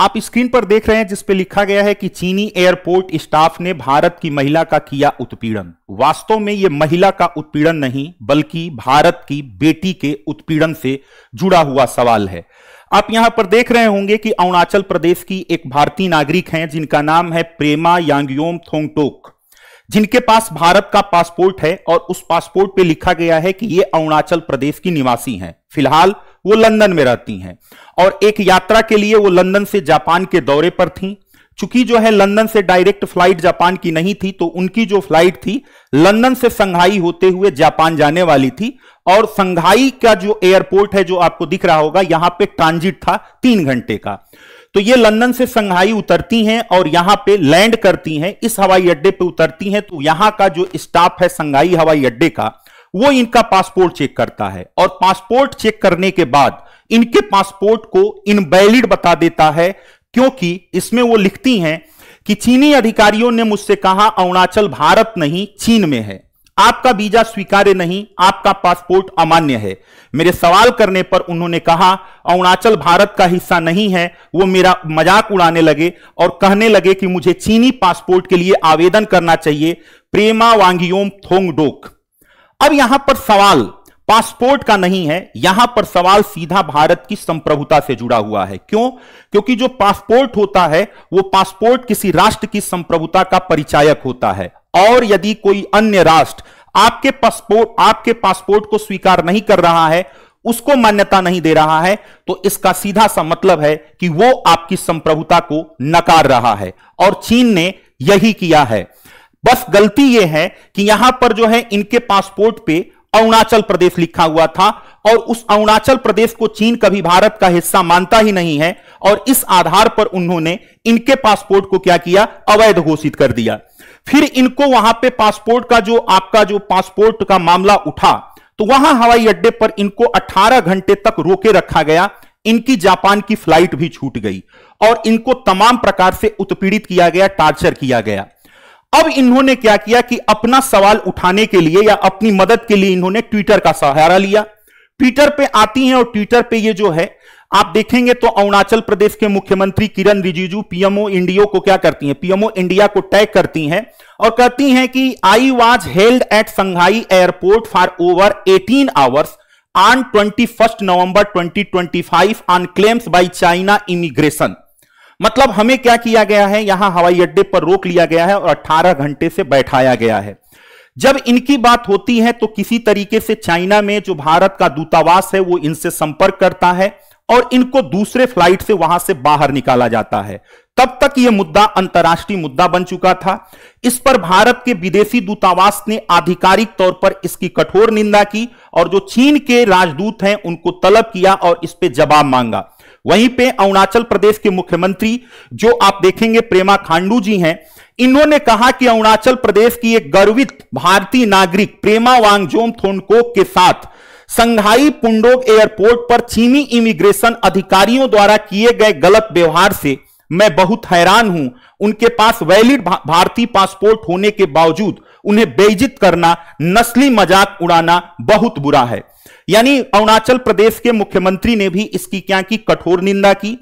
आप स्क्रीन पर देख रहे हैं जिस पे लिखा गया है कि चीनी एयरपोर्ट स्टाफ ने भारत की महिला का किया उत्पीड़न। वास्तव में यह महिला का उत्पीड़न नहीं बल्कि भारत की बेटी के उत्पीड़न से जुड़ा हुआ सवाल है। आप यहां पर देख रहे होंगे कि अरुणाचल प्रदेश की एक भारतीय नागरिक हैं जिनका नाम है प्रेमा यांगयोम थोंगटोक, जिनके पास भारत का पासपोर्ट है और उस पासपोर्ट पे लिखा गया है कि ये अरुणाचल प्रदेश की निवासी हैं। फिलहाल वो लंदन में रहती हैं और एक यात्रा के लिए वो लंदन से जापान के दौरे पर थीं। चूंकि जो है लंदन से डायरेक्ट फ्लाइट जापान की नहीं थी, तो उनकी जो फ्लाइट थी लंदन से संघाई होते हुए जापान जाने वाली थी और संघाई का जो एयरपोर्ट है जो आपको दिख रहा होगा, यहां पे ट्रांजिट था 3 घंटे का। तो ये लंदन से संघाई उतरती हैं और यहां पे लैंड करती हैं, इस हवाई अड्डे पे उतरती हैं। तो यहां का जो स्टाफ है संघाई हवाई अड्डे का, वो इनका पासपोर्ट चेक करता है और पासपोर्ट चेक करने के बाद इनके पासपोर्ट को इनवैलिड बता देता है, क्योंकि इसमें वो लिखती हैं कि चीनी अधिकारियों ने मुझसे कहा अरुणाचल भारत नहीं चीन में है, आपका वीजा स्वीकार्य नहीं, आपका पासपोर्ट अमान्य है। मेरे सवाल करने पर उन्होंने कहा अरुणाचल भारत का हिस्सा नहीं है। वो मेरा मजाक उड़ाने लगे और कहने लगे कि मुझे चीनी पासपोर्ट के लिए आवेदन करना चाहिए। प्रेमा वांगयोम थोंगडोक। अब यहां पर सवाल पासपोर्ट का नहीं है, यहां पर सवाल सीधा भारत की संप्रभुता से जुड़ा हुआ है। क्यों? क्योंकि जो पासपोर्ट होता है वो पासपोर्ट किसी राष्ट्र की संप्रभुता का परिचायक होता है और यदि कोई अन्य राष्ट्र आपके पासपोर्ट को स्वीकार नहीं कर रहा है, उसको मान्यता नहीं दे रहा है, तो इसका सीधा सा मतलब है कि वो आपकी संप्रभुता को नकार रहा है और चीन ने यही किया है। बस गलती यह है कि यहां पर जो है इनके पासपोर्ट पे अरुणाचल प्रदेश लिखा हुआ था और उस अरुणाचल प्रदेश को चीन कभी भारत का हिस्सा मानता ही नहीं है और इस आधार पर उन्होंने इनके पासपोर्ट को क्या किया, अवैध घोषित कर दिया। फिर इनको वहां पे पासपोर्ट का जो आपका जो पासपोर्ट का मामला उठा तो वहां हवाई अड्डे पर इनको 18 घंटे तक रोके रखा गया। इनकी जापान की फ्लाइट भी छूट गई और इनको तमाम प्रकार से उत्पीड़ित किया गया, टार्चर किया गया। अब इन्होंने क्या किया कि अपना सवाल उठाने के लिए या अपनी मदद के लिए इन्होंने ट्विटर का सहारा लिया। ट्विटर पे आती हैं और ट्विटर पे ये जो है आप देखेंगे तो अरुणाचल प्रदेश के मुख्यमंत्री किरण रिजिजू पीएमओ इंडिया को क्या करती हैं, पीएमओ इंडिया को टैग करती हैं और कहती हैं कि I was held at Shanghai airport for over 18 hours on 21 November 2025 on claims by China immigration. मतलब हमें क्या किया गया है, यहां हवाई अड्डे पर रोक लिया गया है और 18 घंटे से बैठाया गया है। जब इनकी बात होती है तो किसी तरीके से चाइना में जो भारत का दूतावास है वो इनसे संपर्क करता है और इनको दूसरे फ्लाइट से वहां से बाहर निकाला जाता है। तब तक यह मुद्दा अंतर्राष्ट्रीय मुद्दा बन चुका था। इस पर भारत के विदेशी दूतावास ने आधिकारिक तौर पर इसकी कठोर निंदा की और जो चीन के राजदूत हैं उनको तलब किया और इस पे जवाब मांगा। वहीं पे अरुणाचल प्रदेश के मुख्यमंत्री जो आप देखेंगे प्रेमा खांडू जी हैं, इन्होंने कहा कि अरुणाचल प्रदेश की एक गर्वित भारतीय नागरिक प्रेमा वांगजोम थोंगटोक के साथ संघाई पुंडोक एयरपोर्ट पर चीनी इमिग्रेशन अधिकारियों द्वारा किए गए गलत व्यवहार से मैं बहुत हैरान हूं। उनके पास वैलिड भारतीय पासपोर्ट होने के बावजूद उन्हें बेइज्जत करना, नस्ली मजाक उड़ाना बहुत बुरा है। यानी अरुणाचल प्रदेश के मुख्यमंत्री ने भी इसकी क्या की, कठोर निंदा की।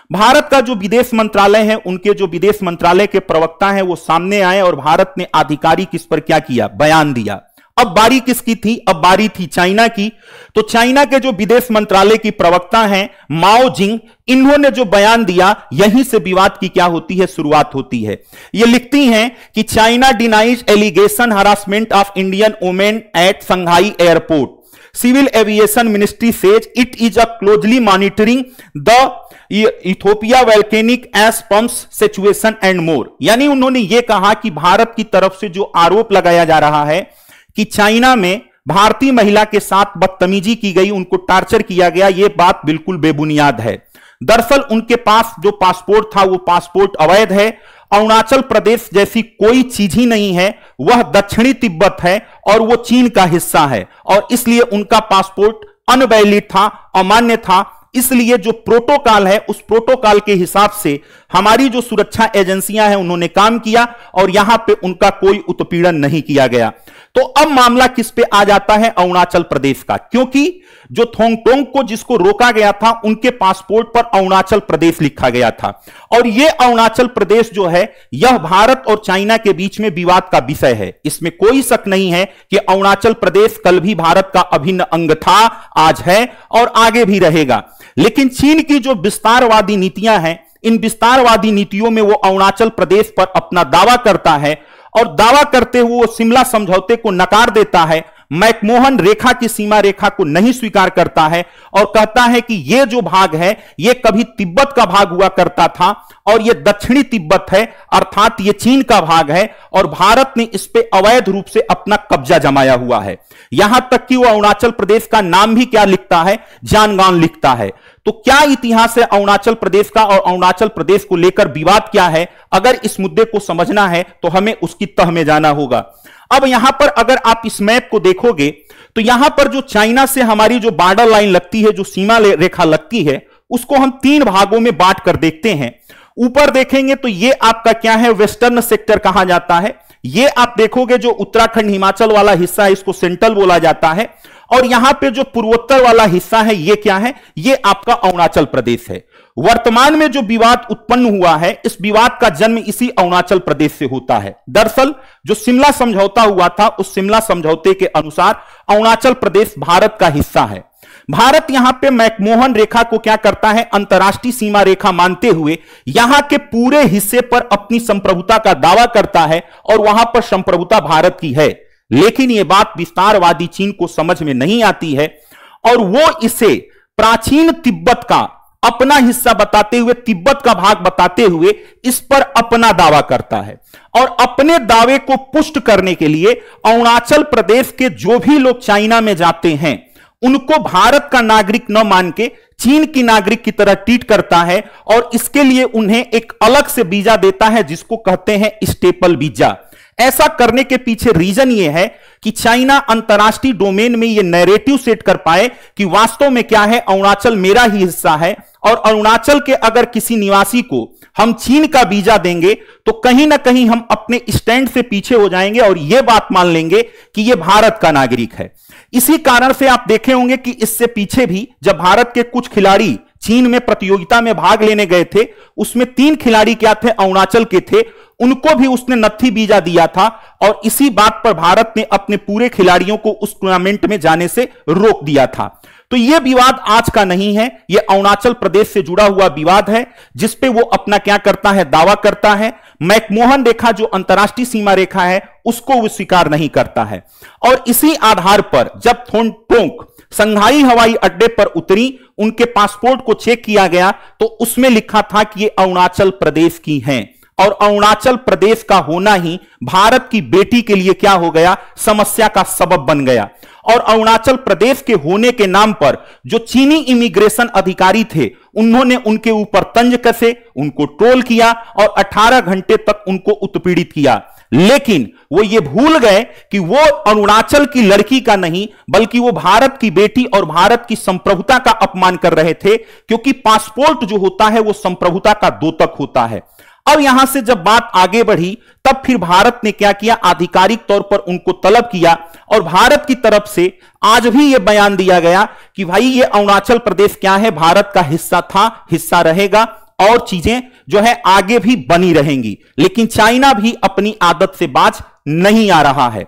भारत का जो विदेश मंत्रालय है, उनके जो विदेश मंत्रालय के प्रवक्ता हैं वो सामने आए और भारत ने आधिकारिक इस पर क्या किया, बयान दिया। अब बारी किसकी थी? अब बारी थी चाइना की। तो चाइना के जो विदेश मंत्रालय की प्रवक्ता हैं माओ जिंग, इन्होंने जो बयान दिया, यहीं से विवाद की क्या होती है, शुरुआत होती है। ये लिखती हैं कि China denies allegation harassment of Indian women at Shanghai airport. Civil Aviation Ministry says it is a closely monitoring the Ethiopia volcanic ash pumps situation and more। यानी उन्होंने ये कहा कि भारत की तरफ से जो आरोप लगाया जा रहा है कि चाइना में भारतीय महिला के साथ बदतमीजी की गई, उनको टार्चर किया गया, ये बात बिल्कुल बेबुनियाद है। दरअसल उनके पास जो पासपोर्ट था वो पासपोर्ट अवैध है। अरुणाचल प्रदेश जैसी कोई चीज ही नहीं है, वह दक्षिणी तिब्बत है और वो चीन का हिस्सा है और इसलिए उनका पासपोर्ट अनवैलिड था, अमान्य था। इसलिए जो प्रोटोकॉल है उस प्रोटोकॉल के हिसाब से हमारी जो सुरक्षा एजेंसियां हैं उन्होंने काम किया और यहां पे उनका कोई उत्पीड़न नहीं किया गया। तो अब मामला किस पे आ जाता है? अरुणाचल प्रदेश का, क्योंकि जो थोंगटोंग को जिसको रोका गया था उनके पासपोर्ट पर अरुणाचल प्रदेश लिखा गया था, और यह अरुणाचल प्रदेश जो है यह भारत और चाइना के बीच में विवाद का विषय है। इसमें कोई शक नहीं है कि अरुणाचल प्रदेश कल भी भारत का अभिन्न अंग था, आज है और आगे भी रहेगा। लेकिन चीन की जो विस्तारवादी नीतियां हैं, इन विस्तारवादी नीतियों में वो अरुणाचल प्रदेश पर अपना दावा करता है, और दावा करते हुए वो शिमला समझौते को नकार देता है, मैकमोहन रेखा की सीमा रेखा को नहीं स्वीकार करता है और कहता है कि यह जो भाग है यह कभी तिब्बत का भाग हुआ करता था और यह दक्षिणी तिब्बत है, अर्थात यह चीन का भाग है और भारत ने इस पे अवैध रूप से अपना कब्जा जमाया हुआ है। यहां तक कि वो अरुणाचल प्रदेश का नाम भी क्या लिखता है? जानगान लिखता है। तो क्या इतिहास है अरुणाचल प्रदेश का और अरुणाचल प्रदेश को लेकर विवाद क्या है? अगर इस मुद्दे को समझना है तो हमें उसकी तह में जाना होगा। अब यहां पर अगर आप इस मैप को देखोगे तो यहां पर जो चाइना से हमारी जो बॉर्डर लाइन लगती है, जो सीमा रेखा लगती है, उसको हम 3 भागों में बांट कर देखते हैं। ऊपर देखेंगे तो ये आपका क्या है? वेस्टर्न सेक्टर कहा जाता है। ये आप देखोगे जो उत्तराखंड हिमाचल वाला हिस्सा है इसको सेंट्रल बोला जाता है, और यहां पे जो पूर्वोत्तर वाला हिस्सा है ये क्या है? ये आपका अरुणाचल प्रदेश है। वर्तमान में जो विवाद उत्पन्न हुआ है, इस विवाद का जन्म इसी अरुणाचल प्रदेश से होता है। दरअसल जो शिमला समझौता हुआ था, उस शिमला समझौते के अनुसार अरुणाचल प्रदेश भारत का हिस्सा है। भारत यहां पे मैकमोहन रेखा को क्या करता है? अंतरराष्ट्रीय सीमा रेखा मानते हुए यहां के पूरे हिस्से पर अपनी संप्रभुता का दावा करता है और वहां पर संप्रभुता भारत की है। लेकिन यह बात विस्तारवादी चीन को समझ में नहीं आती है और वो इसे प्राचीन तिब्बत का अपना हिस्सा बताते हुए, तिब्बत का भाग बताते हुए इस पर अपना दावा करता है। और अपने दावे को पुष्ट करने के लिए अरुणाचल प्रदेश के जो भी लोग चाइना में जाते हैं उनको भारत का नागरिक न मान के चीन की नागरिक की तरह ट्रीट करता है, और इसके लिए उन्हें एक अलग से वीजा देता है जिसको कहते हैं स्टेपल वीजा। ऐसा करने के पीछे रीजन यह है कि चाइना अंतरराष्ट्रीय डोमेन में यह नैरेटिव सेट कर पाए कि वास्तव में क्या है, अरुणाचल मेरा ही हिस्सा है, और अरुणाचल के अगर किसी निवासी को हम चीन का वीजा देंगे तो कहीं ना कहीं हम अपने स्टैंड से पीछे हो जाएंगे और यह बात मान लेंगे कि यह भारत का नागरिक है। इसी कारण से आप देखे होंगे कि इससे पीछे भी जब भारत के कुछ खिलाड़ी चीन में प्रतियोगिता में भाग लेने गए थे, उसमें 3 खिलाड़ी क्या थे? अरुणाचल के थे। उनको भी उसने नत्थी वीजा दिया था और इसी बात पर भारत ने अपने पूरे खिलाड़ियों को उस टूर्नामेंट में जाने से रोक दिया था। तो यह विवाद आज का नहीं है, यह अरुणाचल प्रदेश से जुड़ा हुआ विवाद है जिसपे वो अपना क्या करता है? दावा करता है। मैकमोहन रेखा जो अंतरराष्ट्रीय सीमा रेखा है उसको वो स्वीकार नहीं करता है, और इसी आधार पर जब थोंगटोंग संघाई हवाई अड्डे पर उतरी, उनके पासपोर्ट को चेक किया गया तो उसमें लिखा था कि ये अरुणाचल प्रदेश की हैं, और अरुणाचल प्रदेश का होना ही भारत की बेटी के लिए क्या हो गया? समस्या का सबब बन गया। और अरुणाचल प्रदेश के होने के नाम पर जो चीनी इमिग्रेशन अधिकारी थे उन्होंने उनके ऊपर तंज कसे, उनको ट्रोल किया और 18 घंटे तक उनको उत्पीड़ित किया। लेकिन वो ये भूल गए कि वो अरुणाचल की लड़की का नहीं बल्कि वो भारत की बेटी और भारत की संप्रभुता का अपमान कर रहे थे, क्योंकि पासपोर्ट जो होता है वो संप्रभुता का द्योतक होता है। अब यहां से जब बात आगे बढ़ी तब फिर भारत ने क्या किया? आधिकारिक तौर पर उनको तलब किया, और भारत की तरफ से आज भी यह बयान दिया गया कि भाई ये अरुणाचल प्रदेश क्या है? भारत का हिस्सा था, हिस्सा रहेगा, और चीजें जो है आगे भी बनी रहेंगी। लेकिन चाइना भी अपनी आदत से बाज नहीं आ रहा है।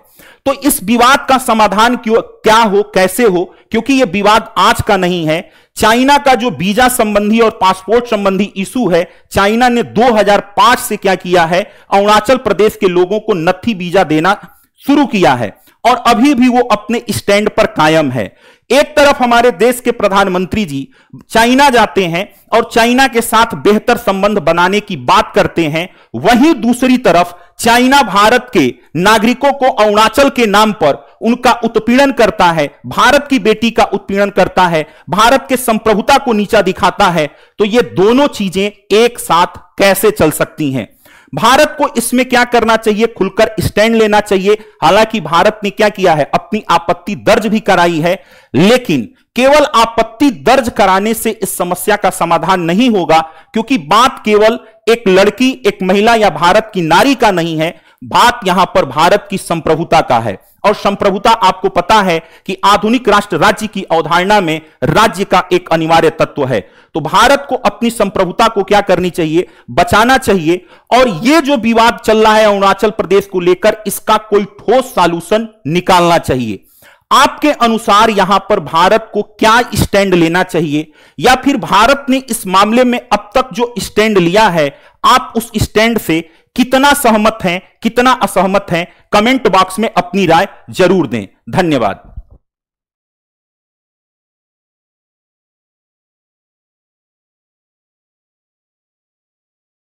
तो इस विवाद का समाधान क्या हो, कैसे हो? क्योंकि यह विवाद आज का नहीं है। चाइना का जो वीजा संबंधी और पासपोर्ट संबंधी इशू है, चाइना ने 2005 से क्या किया है? अरुणाचल प्रदेश के लोगों को नत्थी वीजा देना शुरू किया है, और अभी भी वो अपने स्टैंड पर कायम है। एक तरफ हमारे देश के प्रधानमंत्री जी चाइना जाते हैं और चाइना के साथ बेहतर संबंध बनाने की बात करते हैं, वहीं दूसरी तरफ चाइना भारत के नागरिकों को अरुणाचल के नाम पर उनका उत्पीड़न करता है, भारत की बेटी का उत्पीड़न करता है, भारत के संप्रभुता को नीचा दिखाता है। तो ये दोनों चीजें एक साथ कैसे चल सकती हैं? भारत को इसमें क्या करना चाहिए? खुलकर स्टैंड लेना चाहिए। हालांकि भारत ने क्या किया है? अपनी आपत्ति दर्ज भी कराई है, लेकिन केवल आपत्ति दर्ज कराने से इस समस्या का समाधान नहीं होगा, क्योंकि बात केवल एक लड़की, एक महिला या भारत की नारी का नहीं है, बात यहां पर भारत की संप्रभुता का है, और संप्रभुता आपको पता है कि आधुनिक राष्ट्र राज्य की अवधारणा में राज्य का एक अनिवार्य तत्व है। तो भारत को अपनी संप्रभुता को क्या करनी चाहिए, बचाना चाहिए। और यह जो विवाद चल रहा है अरुणाचल प्रदेश को लेकर, इसका कोई ठोस सॉल्यूशन निकालना चाहिए। आपके अनुसार यहां पर भारत को क्या स्टैंड लेना चाहिए, या फिर भारत ने इस मामले में अब तक जो स्टैंड लिया है, आप उस स्टैंड से कितना सहमत हैं, कितना असहमत हैं, कमेंट बॉक्स में अपनी राय जरूर दें। धन्यवाद।